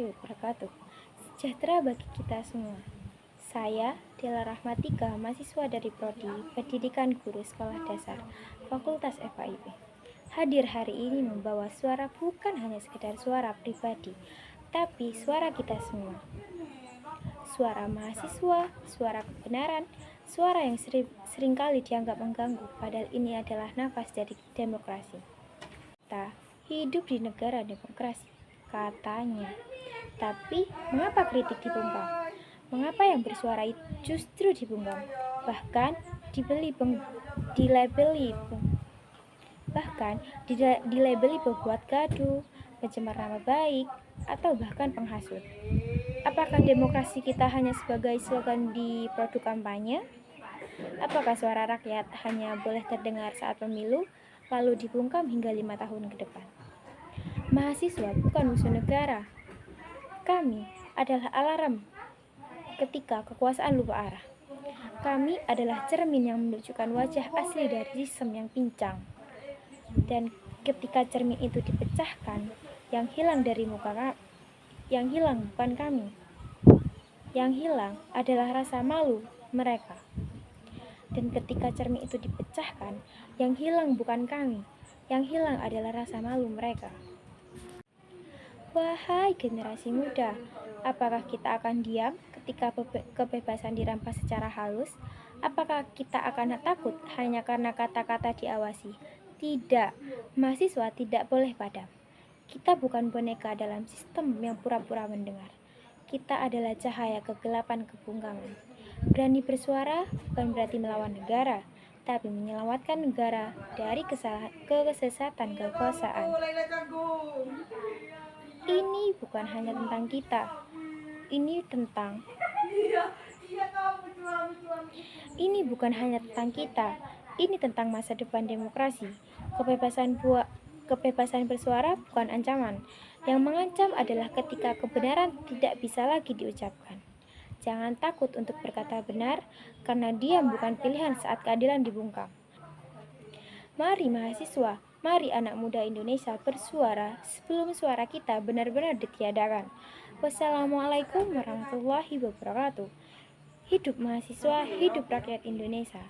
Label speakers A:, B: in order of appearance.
A: warahmatullahi wabarakatuh. Sejahtera bagi kita semua. Saya Dela Rahmatika, mahasiswa dari Prodi Pendidikan Guru Sekolah Dasar Fakultas FAIP. Hadir hari ini membawa suara bukan hanya sekedar suara pribadi, tapi suara kita semua. Suara mahasiswa, suara kebenaran, suara yang seringkali dianggap mengganggu, padahal ini adalah nafas dari demokrasi. Kita hidup di negara demokrasi, katanya. Tapi, mengapa kritik dibungkam? Mengapa yang bersuara justru dibungkam? Bahkan dilabeli pembuat gaduh, pencemar nama baik, atau bahkan penghasut. Apakah demokrasi kita hanya sebagai slogan di produk kampanye? Apakah suara rakyat hanya boleh terdengar saat pemilu, lalu dibungkam hingga 5 tahun ke depan? Mahasiswa bukan musuh negara. Kami adalah alarm ketika kekuasaan lupa arah. Kami adalah cermin yang menunjukkan wajah asli dari sistem yang pincang. Dan ketika cermin itu dipecahkan, yang hilang bukan kami. Yang hilang adalah rasa malu mereka. Dan ketika cermin itu dipecahkan, yang hilang bukan kami. Yang hilang adalah rasa malu mereka. Wahai generasi muda, apakah kita akan diam ketika kebebasan dirampas secara halus? Apakah kita akan takut hanya karena kata-kata diawasi? Tidak, mahasiswa tidak boleh padam. Kita bukan boneka dalam sistem yang pura-pura mendengar. Kita adalah cahaya kegelapan kebungkaman. Berani bersuara bukan berarti melawan negara, tapi menyelamatkan negara dari kesesatan kekuasaan. Ini bukan hanya tentang kita. Ini bukan hanya tentang kita. Ini tentang masa depan demokrasi. Kebebasan bersuara bukan ancaman. Yang mengancam adalah ketika kebenaran tidak bisa lagi diucapkan. Jangan takut untuk berkata benar, karena diam bukan pilihan saat keadilan dibungkam. Mari mahasiswa, mari anak muda Indonesia bersuara sebelum suara kita benar-benar ditiadakan. Wassalamualaikum warahmatullahi wabarakatuh. Hidup mahasiswa, hidup rakyat Indonesia.